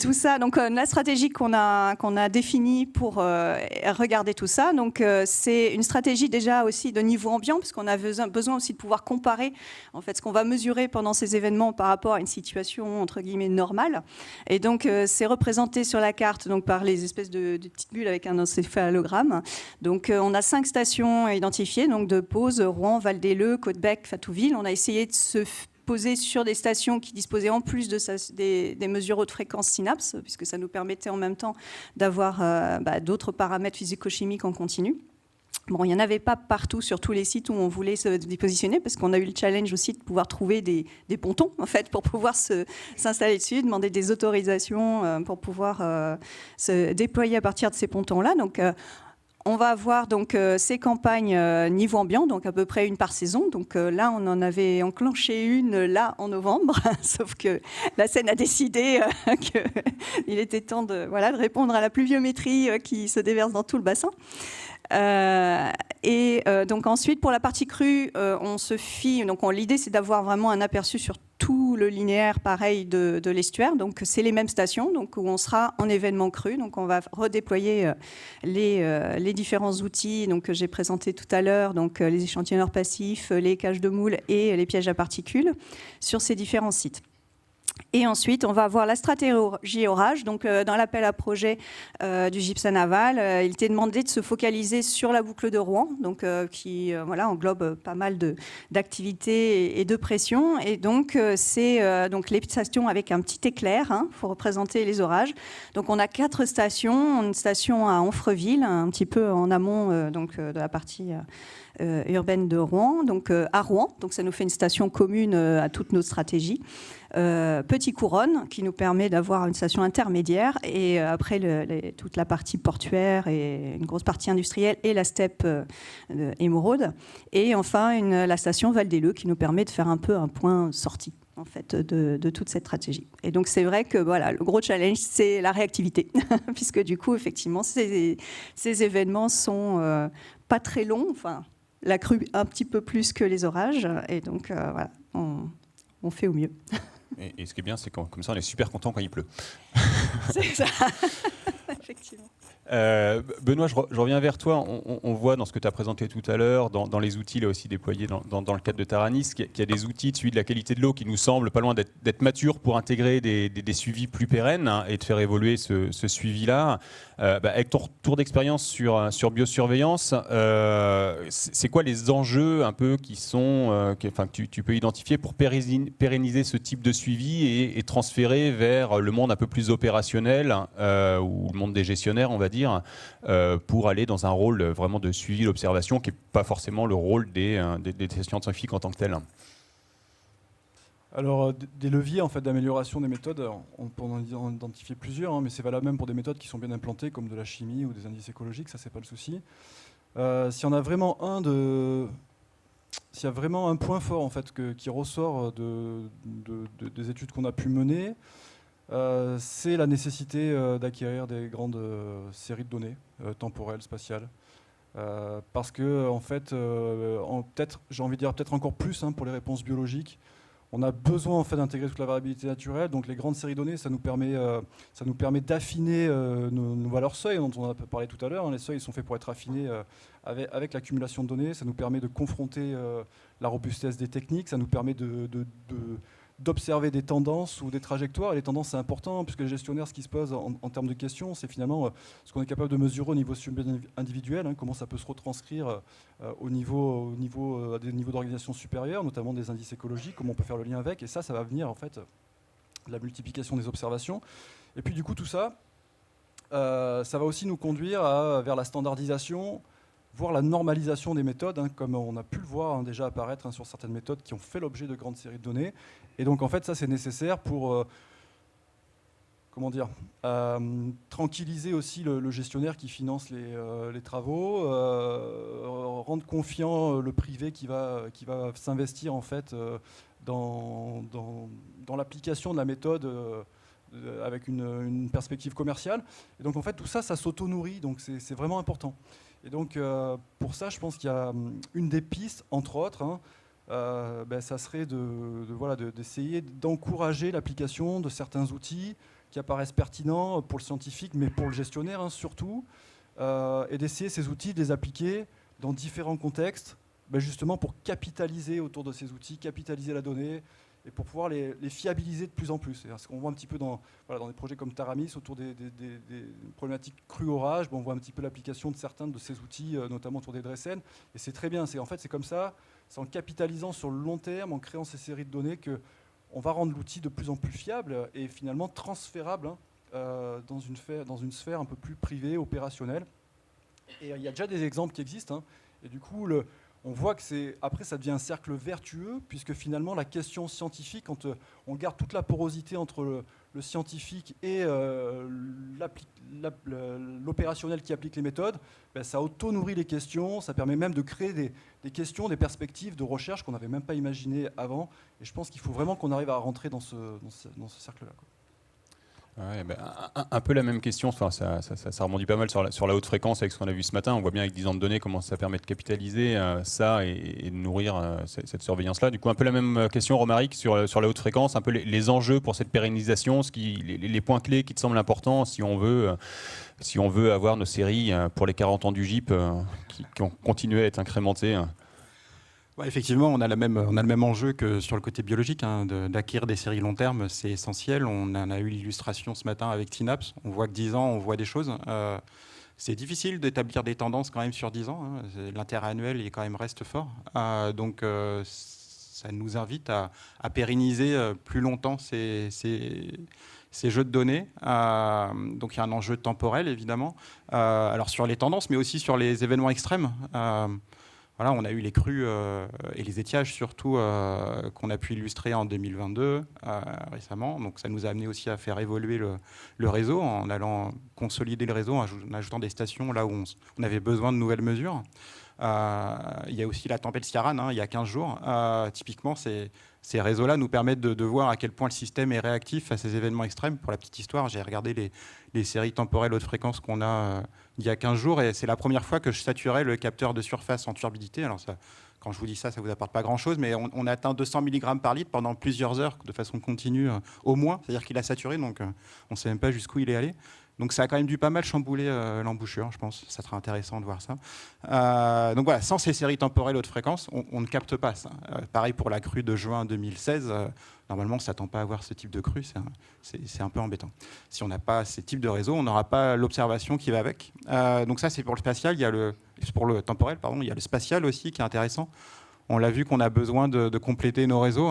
S4: tout ça, donc la stratégie qu'on a définie pour regarder tout ça. Donc c'est une stratégie déjà aussi de niveau ambiant, puisqu'on a besoin aussi de pouvoir comparer en fait ce qu'on va mesurer pendant ces événements par rapport à une situation entre guillemets normale. Et donc c'est représenté sur la carte donc par les espèces de petites bulles avec un encéphalogramme. Donc on a 5 stations identifiées, donc de Pose, Rouen, Val-des-Leu, Côte-Bec, Fatouville. On a essayé de se poser sur des stations qui disposaient en plus de des mesures haute fréquence synapse, puisque ça nous permettait en même temps d'avoir d'autres paramètres physico-chimiques en continu. Bon, il n'y en avait pas partout sur tous les sites où on voulait se positionner, parce qu'on a eu le challenge aussi de pouvoir trouver des pontons en fait, pour pouvoir s'installer dessus, demander des autorisations pour pouvoir se déployer à partir de ces pontons-là. Donc, on va avoir donc ces campagnes niveau ambiant, donc à peu près une par saison. Donc là, on en avait enclenché une là en novembre, sauf que la Seine a décidé qu'il était temps de répondre à la pluviométrie qui se déverse dans tout le bassin. Donc ensuite, pour la partie crue, on se fie. Donc l'idée, c'est d'avoir vraiment un aperçu sur tout le linéaire pareil de l'estuaire. Donc c'est les mêmes stations, donc où on sera en événement cru. Donc on va redéployer les différents outils que j'ai présentés tout à l'heure, donc les échantillonneurs passifs, les cages de moules et les pièges à particules sur ces différents sites. Et ensuite, on va avoir la stratégie orage. Donc, dans l'appel à projet du GIPSA Naval, il était demandé de se focaliser sur la boucle de Rouen, donc, qui englobe pas mal d'activités et de pression. Et donc, c'est donc les stations avec un petit éclair pour représenter les orages. Donc, on a 4 stations. Une station à Onfreville, un petit peu en amont de la partie urbaine de Rouen, donc à Rouen. Donc, ça nous fait une station commune à toutes nos stratégies. Petit Couronne, qui nous permet d'avoir une station intermédiaire, et après toute la partie portuaire et une grosse partie industrielle et la steppe émeraude. Et enfin, la station Val-des-Leu, qui nous permet de faire un peu un point sortie en fait, de toute cette stratégie. Et donc, c'est vrai que le gros challenge, c'est la réactivité, puisque du coup, effectivement, ces événements sont pas très longs, enfin, la crue un petit peu plus que les orages, et donc, on fait au mieux.
S2: Et ce qui est bien, c'est que comme ça, on est super content quand il pleut.
S4: C'est ça, effectivement.
S2: Benoît, je reviens vers toi. On voit dans ce que tu as présenté tout à l'heure, dans les outils là aussi déployés dans le cadre de Taranis, qu'il y a des outils de suivi de la qualité de l'eau qui nous semblent pas loin d'être matures pour intégrer des suivis plus pérennes et de faire évoluer ce suivi-là. Avec ton retour d'expérience sur biosurveillance, c'est quoi les enjeux un peu que tu peux identifier pour pérenniser ce type de suivi et transférer vers le monde un peu plus opérationnel ou le monde des gestionnaires, on va dire, pour aller dans un rôle vraiment de suivi, d'observation, qui n'est pas forcément le rôle des scientifiques en tant que tel.
S6: Alors, des leviers en fait, d'amélioration des méthodes, on peut en identifier plusieurs, mais c'est valable même pour des méthodes qui sont bien implantées, comme de la chimie ou des indices écologiques, ça c'est pas le souci. S'il y en a vraiment s'il y a vraiment un point fort en fait, qui ressort des études qu'on a pu mener, c'est la nécessité d'acquérir des grandes séries de données temporelles, spatiales. Parce que, en fait, j'ai envie de dire peut-être encore plus pour les réponses biologiques, on a besoin en fait, d'intégrer toute la variabilité naturelle. Donc les grandes séries de données, ça nous permet d'affiner nos valeurs seuils, dont on a parlé tout à l'heure. Les seuils sont faits pour être affinés avec l'accumulation de données. Ça nous permet de confronter la robustesse des techniques. Ça nous permet d'observer des tendances ou des trajectoires. Et les tendances, c'est important, puisque les gestionnaires, ce qui se pose en termes de questions, c'est finalement ce qu'on est capable de mesurer au niveau individuel, comment ça peut se retranscrire à des niveaux d'organisation supérieurs, notamment des indices écologiques, comment on peut faire le lien avec. Et ça va venir en fait de la multiplication des observations. Et puis du coup, tout ça, ça va aussi nous conduire vers la standardisation, voire la normalisation des méthodes, comme on a pu le voir déjà apparaître sur certaines méthodes qui ont fait l'objet de grandes séries de données. Et donc en fait ça c'est nécessaire pour tranquilliser aussi le gestionnaire qui finance les travaux, rendre confiant le privé qui va s'investir en fait dans l'application de la méthode avec une perspective commerciale. Et donc en fait tout ça, ça s'auto-nourrit, donc c'est vraiment important. Et donc pour ça, je pense qu'il y a une des pistes, entre autres, ça serait d'essayer d'encourager l'application de certains outils qui apparaissent pertinents pour le scientifique, mais pour le gestionnaire surtout, et d'essayer ces outils, de les appliquer dans différents contextes, justement pour capitaliser autour de ces outils, capitaliser la donnée, et pour pouvoir les fiabiliser de plus en plus. Ce qu'on voit un petit peu dans des projets comme Taramis, autour des problématiques crues orages, on voit un petit peu l'application de certains de ces outils, notamment autour des DRSN, et c'est très bien. En fait, c'est comme ça, c'est en capitalisant sur le long terme, en créant ces séries de données, qu'on va rendre l'outil de plus en plus fiable et finalement transférable dans une sphère un peu plus privée, opérationnelle. Et il y a déjà des exemples qui existent, et du coup, on voit que après ça devient un cercle vertueux, puisque finalement la question scientifique, quand on garde toute la porosité entre le scientifique et l'opérationnel qui applique les méthodes, ça auto-nourrit les questions, ça permet même de créer des questions, des perspectives de recherche qu'on n'avait même pas imaginées avant. Et je pense qu'il faut vraiment qu'on arrive à rentrer dans ce cercle-là.
S2: Ouais, un peu la même question, enfin, ça rebondit pas mal sur la haute fréquence avec ce qu'on a vu ce matin. On voit bien avec 10 ans de données comment ça permet de capitaliser ça et de nourrir cette surveillance-là. Du coup, un peu la même question, Romaric, sur la haute fréquence, un peu les enjeux pour cette pérennisation, les points clés qui te semblent importants si on veut avoir nos séries pour les 40 ans du GIP qui ont continué à être incrémentées.
S3: Effectivement, on a le même enjeu que sur le côté biologique, d'acquérir des séries long terme, c'est essentiel. On en a eu l'illustration ce matin avec Synapse. On voit que 10 ans, on voit des choses. C'est difficile d'établir des tendances quand même sur 10 ans. L'intérêt annuel, reste fort. Donc, ça nous invite à pérenniser plus longtemps ces jeux de données. Donc, il y a un enjeu temporel, évidemment. Alors, sur les tendances, mais aussi sur les événements extrêmes. On a eu les crues et les étiages surtout qu'on a pu illustrer en 2022 récemment. Donc ça nous a amené aussi à faire évoluer le réseau en allant consolider le réseau en ajoutant des stations là où on avait besoin de nouvelles mesures. Il y a aussi la tempête Ciaran, il y a 15 jours. Typiquement, ces réseaux-là nous permettent de voir à quel point le système est réactif à ces événements extrêmes. Pour la petite histoire, j'ai regardé les séries temporelles haute fréquence qu'on a il y a 15 jours et c'est la première fois que je saturais le capteur de surface en turbidité. Alors ça, quand je vous dis ça, ça ne vous apporte pas grand-chose, mais on a atteint 200 mg par litre pendant plusieurs heures de façon continue au moins. C'est-à-dire qu'il a saturé, donc on ne sait même pas jusqu'où il est allé. Donc ça a quand même dû pas mal chambouler l'embouchure, je pense. Ça sera intéressant de voir ça. Donc voilà, sans ces séries temporelles haute fréquence, on ne capte pas ça. Pareil pour la crue de juin 2016. Normalement, on ne s'attend pas à voir ce type de crue. C'est un peu embêtant. Si on n'a pas ces types de réseaux, on n'aura pas l'observation qui va avec. Donc ça, c'est pour le spatial. Pour le temporel, pardon. Il y a le spatial aussi qui est intéressant. On l'a vu qu'on a besoin de compléter nos réseaux.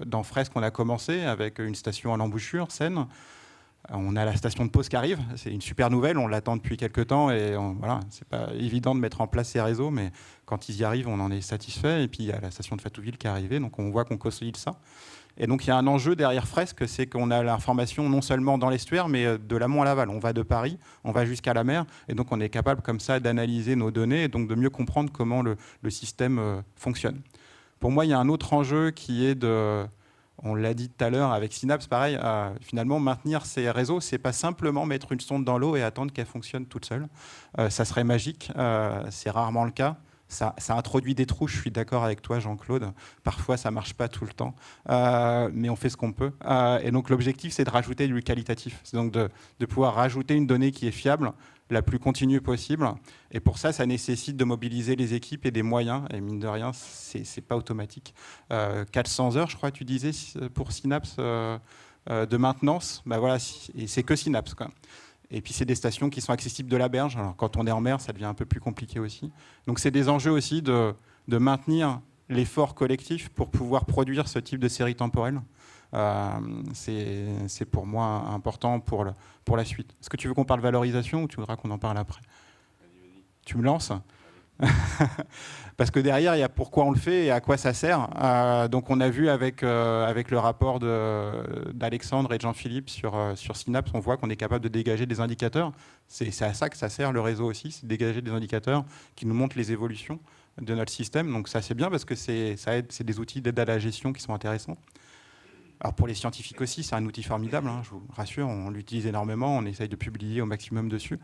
S3: Dans Fresque, on a commencé avec une station à l'embouchure, Seine. On a la station de pause qui arrive, c'est une super nouvelle, on l'attend depuis quelques temps et c'est pas évident de mettre en place ces réseaux, mais quand ils y arrivent, on en est satisfait. Et puis il y a la station de Fatouville qui est arrivée, donc on voit qu'on consolide ça. Et donc il y a un enjeu derrière Fresque, c'est qu'on a l'information non seulement dans l'estuaire, mais de l'amont à l'aval. On va de Paris, on va jusqu'à la mer, et donc on est capable comme ça d'analyser nos données et donc de mieux comprendre comment le système fonctionne. Pour moi, il y a un autre enjeu qui est on l'a dit tout à l'heure avec Synapse, pareil, finalement, maintenir ces réseaux, c'est pas simplement mettre une sonde dans l'eau et attendre qu'elle fonctionne toute seule. Ça serait magique, c'est rarement le cas. Ça introduit des trous, je suis d'accord avec toi, Jean-Claude. Parfois, ça marche pas tout le temps, mais on fait ce qu'on peut. Et donc, l'objectif, c'est de rajouter du qualitatif. C'est donc de pouvoir rajouter une donnée qui est fiable, la plus continue possible. Et pour ça, ça nécessite de mobiliser les équipes et des moyens. Et mine de rien, c'est pas automatique. 400 heures, je crois, tu disais, pour Synapse de maintenance. Voilà, et c'est que Synapse, quoi. Et puis, c'est des stations qui sont accessibles de la berge. Alors, quand on est en mer, ça devient un peu plus compliqué aussi. Donc, c'est des enjeux aussi de maintenir l'effort collectif pour pouvoir produire ce type de série temporelle. C'est pour moi important pour la suite. Est-ce que tu veux qu'on parle valorisation ou tu voudras qu'on en parle après ? Vas-y. Tu me lances ? Parce que derrière, il y a pourquoi on le fait et à quoi ça sert. Donc on a vu avec le rapport d'Alexandre et de Jean-Philippe sur Synapse, on voit qu'on est capable de dégager des indicateurs. C'est à ça que ça sert le réseau aussi, c'est de dégager des indicateurs qui nous montrent les évolutions de notre système. Donc ça c'est bien parce que ça aide, c'est des outils d'aide à la gestion qui sont intéressants. Alors pour les scientifiques aussi, c'est un outil formidable, hein, je vous rassure, on l'utilise énormément, on essaye de publier au maximum dessus,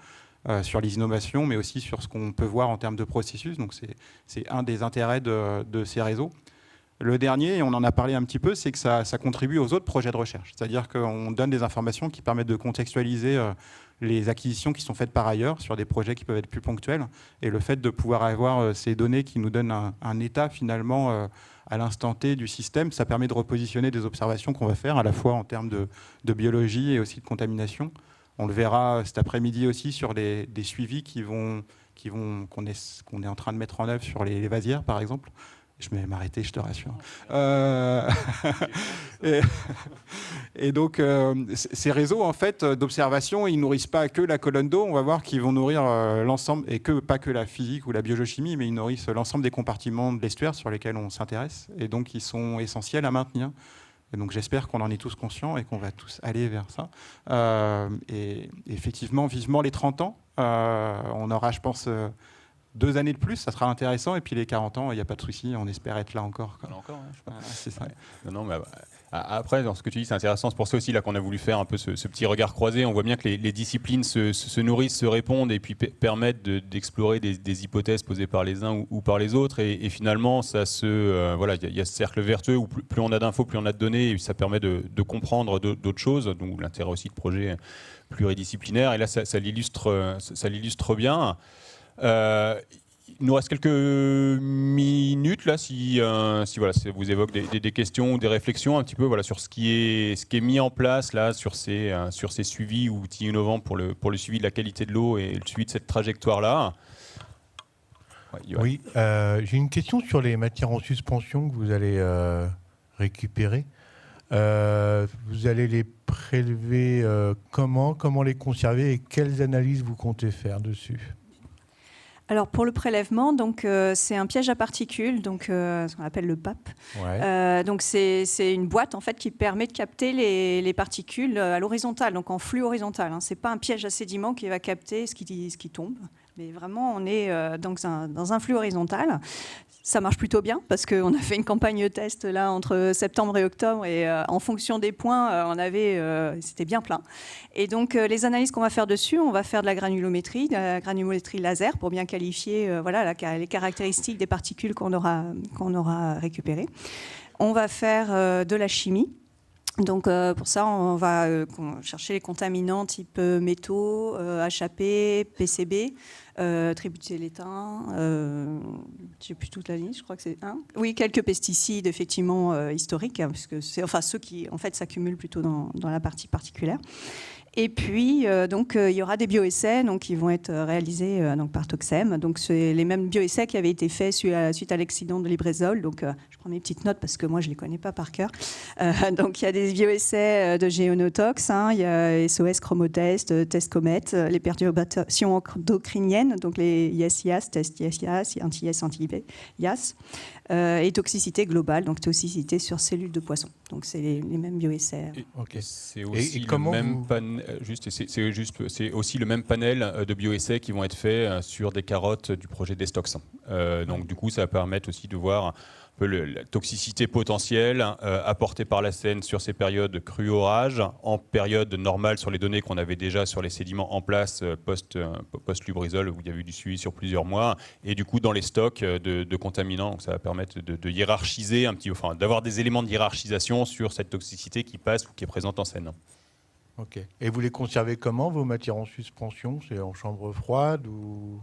S3: sur les innovations, mais aussi sur ce qu'on peut voir en termes de processus. Donc c'est un des intérêts de ces réseaux. Le dernier, et on en a parlé un petit peu, c'est que ça contribue aux autres projets de recherche. C'est-à-dire qu'on donne des informations qui permettent de contextualiser les acquisitions qui sont faites par ailleurs sur des projets qui peuvent être plus ponctuels. Et le fait de pouvoir avoir ces données qui nous donnent un état finalement à l'instant T du système, ça permet de repositionner des observations qu'on va faire à la fois en termes de biologie et aussi de contamination. On le verra cet après-midi aussi sur des suivis qu'on est en train de mettre en œuvre sur les vasières, par exemple. Je vais m'arrêter, je te rassure. Et donc, ces réseaux en fait, d'observation, ils ne nourrissent pas que la colonne d'eau. On va voir qu'ils vont nourrir l'ensemble, et pas que la physique ou la biogéochimie, mais ils nourrissent l'ensemble des compartiments de l'estuaire sur lesquels on s'intéresse. Et donc, ils sont essentiels à maintenir. Et donc, j'espère qu'on en est tous conscients et qu'on va tous aller vers ça. Et effectivement, vivement les 30 ans. On aura, je pense... 2 années de plus, ça sera intéressant. Et puis les 40 ans, il n'y a pas de souci, on espère être là encore.
S2: Encore, hein, je sais pas.
S3: C'est ça.
S2: Ouais. Non, mais après, dans ce que tu dis, c'est intéressant. C'est pour ça aussi là qu'on a voulu faire un peu ce petit regard croisé. On voit bien que les disciplines se nourrissent, se répondent et puis permettent d'explorer des hypothèses posées par les uns ou par les autres. Et finalement, ça voilà, il y a ce cercle vertueux où plus on a d'infos, plus on a de données, et ça permet de comprendre d'autres choses. Donc l'intérêt aussi de projets pluridisciplinaires. Et là, ça l'illustre bien. Il nous reste quelques minutes là, si voilà, ça vous évoque des questions ou des réflexions un petit peu voilà, sur ce qui est mis en place là, sur ces suivis ou outils innovants pour le suivi de la qualité de l'eau et le suivi de cette trajectoire-là. Ouais,
S7: oui, j'ai une question sur les matières en suspension que vous allez récupérer. Vous allez les prélever comment les conserver et quelles analyses vous comptez faire dessus ?
S4: Alors pour le prélèvement, donc c'est un piège à particules, donc ce qu'on appelle le PAP.
S7: Ouais.
S4: Donc c'est une boîte en fait qui permet de capter les particules à l'horizontale, donc en flux horizontal. Hein. C'est pas un piège à sédiments qui va capter ce qui tombe, mais vraiment on est dans un flux horizontal. Ça marche plutôt bien parce qu'on a fait une campagne test là entre septembre et octobre et en fonction des points, c'était bien plein. Et donc les analyses qu'on va faire dessus, on va faire de la granulométrie laser pour bien qualifier les caractéristiques des particules qu'on aura récupérées. On va faire de la chimie. Donc pour ça, on va chercher les contaminants type métaux, HAP, PCB, tributyllétain, je ne sais plus toute la liste, je crois que c'est un. Oui, quelques pesticides effectivement historiques, hein, parce que c'est ceux qui en fait s'accumulent plutôt dans la partie particulière. Et puis, il y aura des bioessais qui vont être réalisés par Toxem. Donc, c'est les mêmes bioessais qui avaient été faits suite à l'accident de Librésol. Donc, je prends mes petites notes parce que moi, je ne les connais pas par cœur. Donc, il y a des bioessais de Géonotox, il y a SOS Chromotest, Test Comet, les perturbations endocriniennes, donc les IAS-IAS, Test IAS-IAS, anti-IAS, anti-IAS, et toxicité globale, donc toxicité sur cellules de poisson. Donc, c'est les mêmes bioessais.
S7: Okay.
S2: C'est aussi le même panel. C'est aussi le même panel de bioessais qui vont être faits sur des carottes du projet Destox. Donc du coup, ça va permettre aussi de voir un peu la toxicité potentielle apportée par la Seine sur ces périodes de crue-orage, en période normale sur les données qu'on avait déjà sur les sédiments en place post-Lubrizol, où il y avait eu du suivi sur plusieurs mois, et du coup dans les stocks de contaminants. Donc ça va permettre de hiérarchiser un petit, d'avoir des éléments de hiérarchisation sur cette toxicité qui passe ou qui est présente en Seine.
S7: Ok. Et vous les conservez comment, vos matières en suspension ? C'est en chambre froide ou...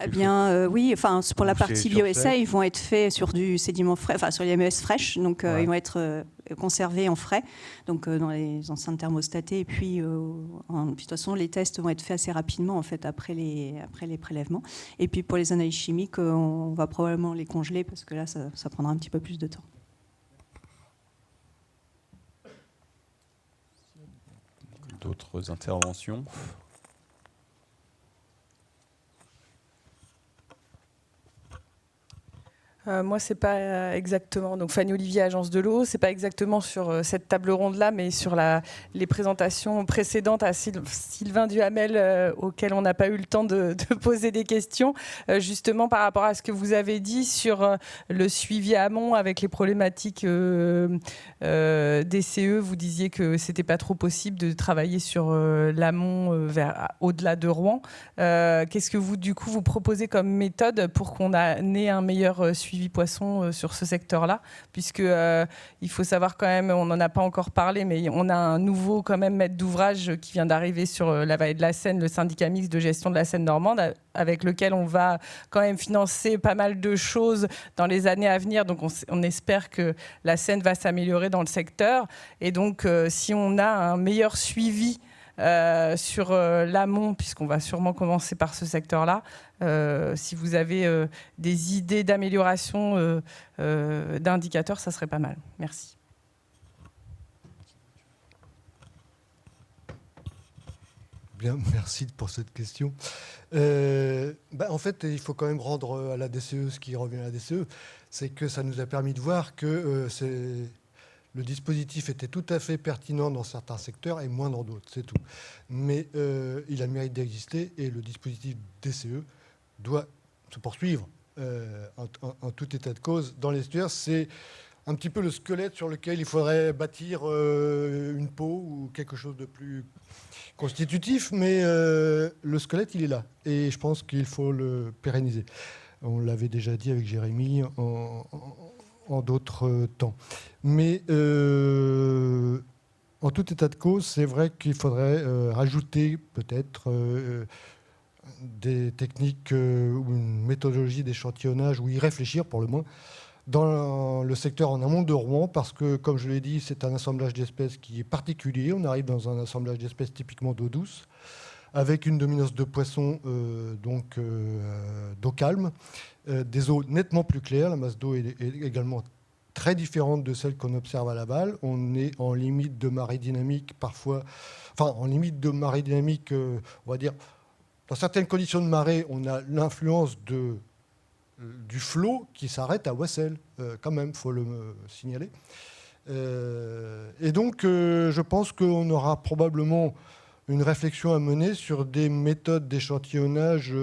S4: Eh bien, oui. Pour la partie bioessais, ils vont être faits sur du sédiment frais, sur les MES fraîches. Donc, ils vont être conservés en frais, donc dans les enceintes thermostatées. Et puis, de toute façon, les tests vont être faits assez rapidement, en fait, après les prélèvements. Et puis, pour les analyses chimiques, on va probablement les congeler parce que là, ça prendra un petit peu plus de temps.
S2: D'autres interventions ?
S8: Moi, c'est pas exactement. Donc, Fanny Olivier, Agence de l'eau, c'est pas exactement sur cette table ronde-là, mais sur les présentations précédentes à Sylvain Duhamel, auquel on n'a pas eu le temps de poser des questions, justement par rapport à ce que vous avez dit sur le suivi amont avec les problématiques DCE. Vous disiez que c'était pas trop possible de travailler sur l'amont au-delà de Rouen. Qu'est-ce que vous, du coup, vous proposez comme méthode pour qu'on ait un meilleur suivi poisson sur ce secteur-là, puisque il faut savoir quand même, on n'en a pas encore parlé, mais on a un nouveau quand même maître d'ouvrage qui vient d'arriver sur la vallée de la Seine, le syndicat mixte de gestion de la Seine normande, avec lequel on va quand même financer pas mal de choses dans les années à venir. Donc on espère que la Seine va s'améliorer dans le secteur. Et donc si on a un meilleur suivi sur l'amont, puisqu'on va sûrement commencer par ce secteur-là, si vous avez des idées d'amélioration d'indicateurs, ça serait pas mal. Merci.
S9: Bien, merci pour cette question. En fait, il faut quand même rendre à la DCE ce qui revient à la DCE, c'est que ça nous a permis de voir que le dispositif était tout à fait pertinent dans certains secteurs et moins dans d'autres, c'est tout. Mais il a le mérite d'exister et le dispositif DCE doit se poursuivre en tout état de cause. Dans l'estuaire, c'est un petit peu le squelette sur lequel il faudrait bâtir une peau ou quelque chose de plus constitutif, mais le squelette, il est là. Et je pense qu'il faut le pérenniser. On l'avait déjà dit avec Jérémy en d'autres temps. Mais en tout état de cause, c'est vrai qu'il faudrait rajouter peut-être des techniques ou une méthodologie d'échantillonnage ou y réfléchir pour le moins dans le secteur en amont de Rouen, parce que, comme je l'ai dit, c'est un assemblage d'espèces qui est particulier. On arrive dans un assemblage d'espèces typiquement d'eau douce, avec une dominance de poissons, d'eau calme, des eaux nettement plus claires. La masse d'eau est également très différente de celle qu'on observe à Laval. On est en limite de marée dynamique parfois, en limite de marée dynamique, on va dire, dans certaines conditions de marée, on a l'influence du flot qui s'arrête à Wessel, quand même, il faut le signaler. Et donc, je pense qu'on aura probablement une réflexion à mener sur des méthodes d'échantillonnage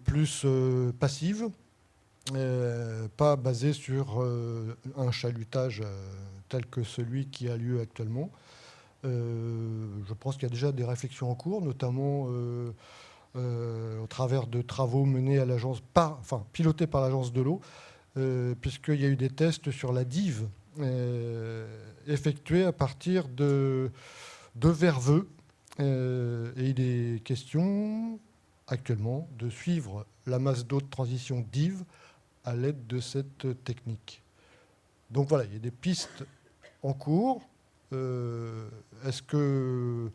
S9: plus passives, pas basées sur un chalutage tel que celui qui a lieu actuellement. Je pense qu'il y a déjà des réflexions en cours, notamment au travers de travaux menés à l'agence, pilotés par l'agence de l'eau, puisqu'il y a eu des tests sur la dive effectués à partir de verveux. Et il est question actuellement de suivre la masse d'eau de transition dive à l'aide de cette technique. Donc voilà, il y a des pistes en cours. Est-ce que...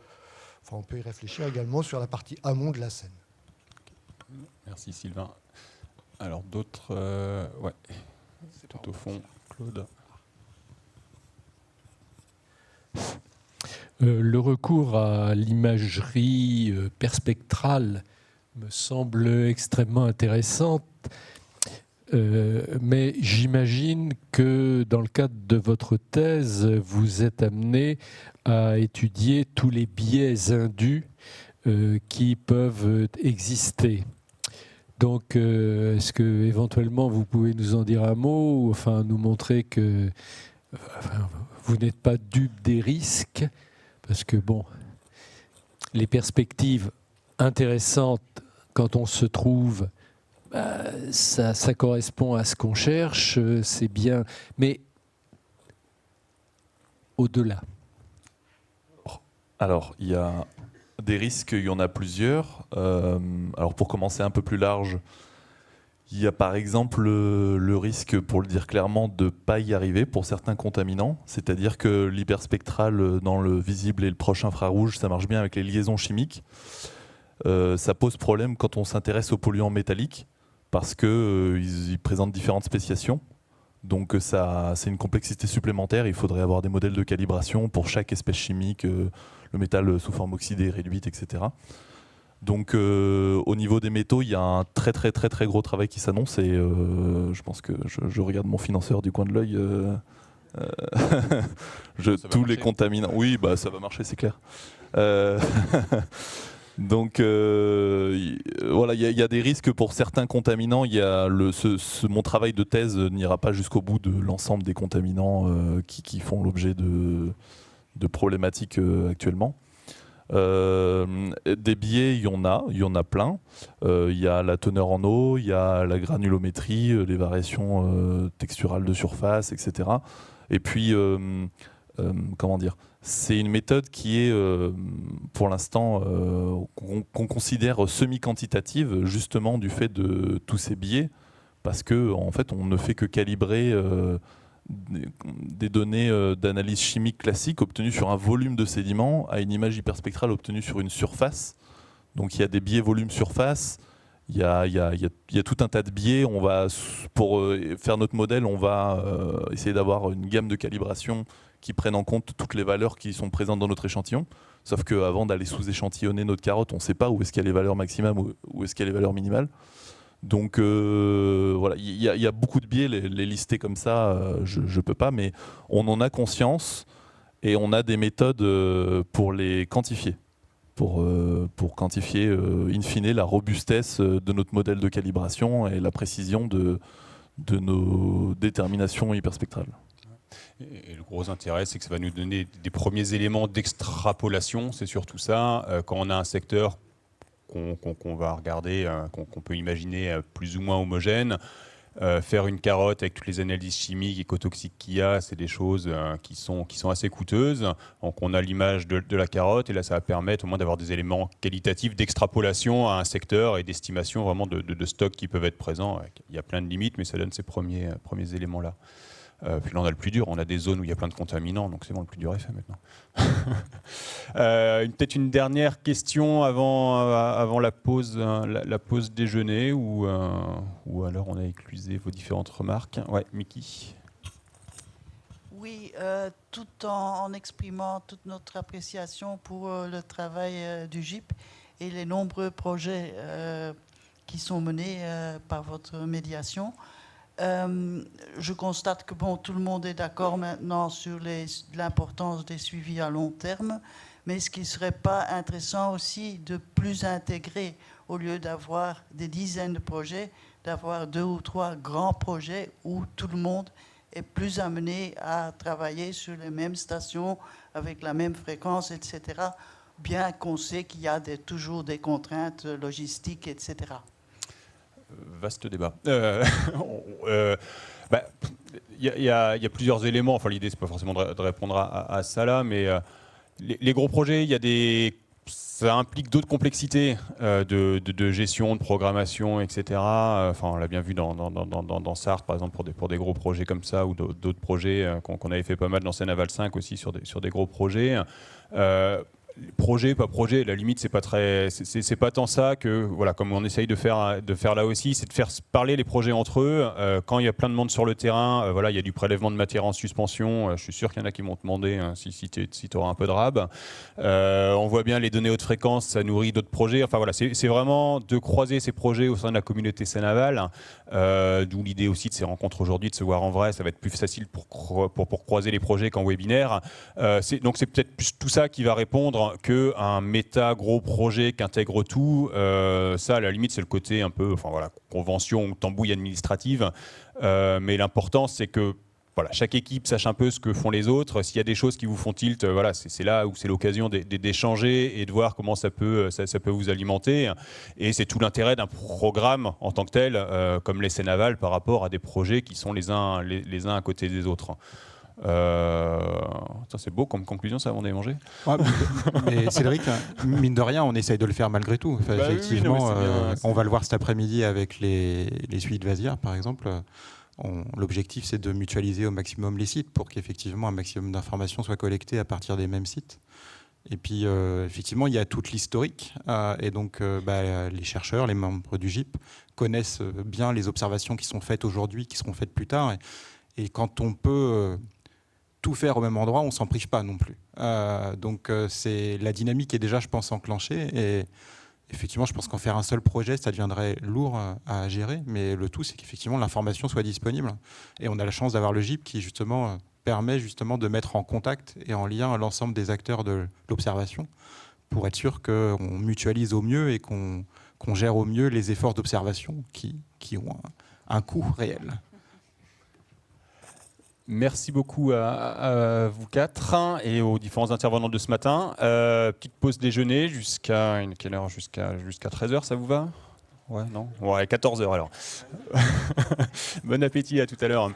S9: on peut y réfléchir également sur la partie amont de la Seine.
S2: Merci Sylvain. Alors d'autres... ouais, tout au fond, Claude.
S10: Le recours à l'imagerie perspectrale me semble extrêmement intéressante, mais j'imagine que dans le cadre de votre thèse, vous êtes amené à étudier tous les biais indus qui peuvent exister. Donc, est-ce que éventuellement vous pouvez nous en dire un mot, ou enfin nous montrer que vous n'êtes pas dupe des risques, parce que bon, les perspectives intéressantes quand on se trouve, ça correspond à ce qu'on cherche, c'est bien, mais au-delà.
S5: Alors, il y a des risques, il y en a plusieurs. Alors, pour commencer un peu plus large, il y a par exemple le risque, pour le dire clairement, de ne pas y arriver pour certains contaminants. C'est-à-dire que l'hyperspectral dans le visible et le proche infrarouge, ça marche bien avec les liaisons chimiques. Ça pose problème quand on s'intéresse aux polluants métalliques, parce qu'ils présentent différentes spéciations. Donc c'est une complexité supplémentaire. Il faudrait avoir des modèles de calibration pour chaque espèce chimique, le métal sous forme oxydée, réduite, etc. Donc au niveau des métaux, il y a un très très très très gros travail qui s'annonce et je pense que je regarde mon financeur du coin de l'œil. Tous les contaminants. Oui, bah ça va marcher, c'est clair. Donc voilà, il y a des risques pour certains contaminants. Il y a mon travail de thèse n'ira pas jusqu'au bout de l'ensemble des contaminants qui font l'objet de problématiques actuellement. Des biais, il y en a plein. Il y a la teneur en eau, il y a la granulométrie, les variations texturales de surface, etc. Et puis, comment dire, c'est une méthode qui est, pour l'instant, qu'on considère semi-quantitative, justement du fait de tous ces biais, parce que en fait, on ne fait que calibrer des données d'analyse chimique classique obtenues sur un volume de sédiments à une image hyperspectrale obtenue sur une surface. Donc il y a des biais volume-surface, il y a tout un tas de biais. Pour faire notre modèle, on va essayer d'avoir une gamme de calibration qui prennent en compte toutes les valeurs qui sont présentes dans notre échantillon. Sauf qu'avant d'aller sous-échantillonner notre carotte, on ne sait pas où est-ce qu'il y a les valeurs maximales ou où est-ce qu'il y a les valeurs minimales. Donc voilà, il y a beaucoup de biais, les lister comme ça, je ne peux pas, mais on en a conscience et on a des méthodes pour les quantifier, pour quantifier in fine la robustesse de notre modèle de calibration et la précision de nos déterminations hyperspectrales.
S2: Et le gros intérêt, c'est que ça va nous donner des premiers éléments d'extrapolation, c'est surtout ça, quand on a un secteur qu'on va regarder, qu'on peut imaginer plus ou moins homogène. Faire une carotte avec toutes les analyses chimiques et écotoxiques qu'il y a, c'est des choses qui sont assez coûteuses. Donc on a l'image de la carotte et là ça va permettre au moins d'avoir des éléments qualitatifs d'extrapolation à un secteur et d'estimation vraiment de stocks qui peuvent être présents. Il y a plein de limites, mais ça donne ces premiers éléments-là. Puis là on a le plus dur, on a des zones où il y a plein de contaminants, donc c'est bon, le plus dur est fait maintenant. Peut-être une dernière question avant la pause déjeuner ou alors on a éclusé vos différentes remarques. Ouais, Mickey.
S11: Oui, tout en exprimant toute notre appréciation pour le travail du GIP et les nombreux projets qui sont menés par votre médiation. Je constate que tout le monde est d'accord maintenant sur l'importance des suivis à long terme, mais est-ce qu'il ne serait pas intéressant aussi de plus intégrer, au lieu d'avoir des dizaines de projets, d'avoir 2 ou 3 grands projets où tout le monde est plus amené à travailler sur les mêmes stations, avec la même fréquence, etc., bien qu'on sait qu'il y a toujours des contraintes logistiques, etc.
S2: Vaste débat. Y a plusieurs éléments. Enfin, l'idée, c'est pas forcément de répondre à ça là, mais les gros projets, ça implique d'autres complexités de gestion, de programmation, etc. Enfin, on l'a bien vu dans Sarthe, par exemple, pour des gros projets comme ça, ou d'autres projets qu'on avait fait pas mal dans Seine-Aval 5 aussi sur des gros projets. Projet, pas projet, la limite c'est pas tant ça que voilà, comme on essaye de faire là aussi, c'est de faire parler les projets entre eux. Quand il y a plein de monde sur le terrain, voilà, il y a du prélèvement de matière en suspension. Je suis sûr qu'il y en a qui vont te demander si tu auras un peu de rab. On voit bien les données haute fréquence, ça nourrit d'autres projets. Enfin voilà, c'est vraiment de croiser ces projets au sein de la communauté Seine-Aval. D'où l'idée aussi de ces rencontres aujourd'hui, de se voir en vrai. Ça va être plus facile pour croiser les projets qu'en webinaire. Donc c'est peut-être plus tout ça qui va répondre qu'un méta gros projet qui intègre tout. Ça, à la limite, c'est le côté un peu convention ou tambouille administrative. Mais l'important, c'est que chaque équipe sache un peu ce que font les autres. S'il y a des choses qui vous font tilt, c'est là où c'est l'occasion d'échanger et de voir comment ça peut vous alimenter. Et c'est tout l'intérêt d'un programme en tant que tel, comme les Seine-Aval, par rapport à des projets qui sont les uns à côté des autres. Ça c'est beau comme conclusion, ça, avant d'aller manger.
S3: Ouais, mais Cédric, mine de rien, on essaye de le faire malgré tout. Enfin, effectivement, oui, bien, on va le voir cet après-midi avec les suivis de Vasière, par exemple. L'objectif, c'est de mutualiser au maximum les sites pour qu'effectivement un maximum d'informations soient collectées à partir des mêmes sites. Et puis, effectivement, il y a toute l'historique. Et donc, les chercheurs, les membres du GIP connaissent bien les observations qui sont faites aujourd'hui, qui seront faites plus tard. Et quand on peut tout faire au même endroit, on ne s'en prive pas non plus. Donc, la dynamique est déjà, je pense, enclenchée. effectivement, je pense qu'en faire un seul projet, ça deviendrait lourd à gérer, mais le tout, c'est qu'effectivement, l'information soit disponible. Et on a la chance d'avoir le GIP qui, justement, permet justement de mettre en contact et en lien l'ensemble des acteurs de l'observation pour être sûr qu'on mutualise au mieux et qu'on gère au mieux les efforts d'observation qui ont un coût réel.
S2: Merci beaucoup à vous quatre et aux différents intervenants de ce matin. Petite pause déjeuner jusqu'à quelle heure? Jusqu'à 13h, ça vous va? Ouais, non? Ouais, 14h alors. Bon appétit, à tout à l'heure.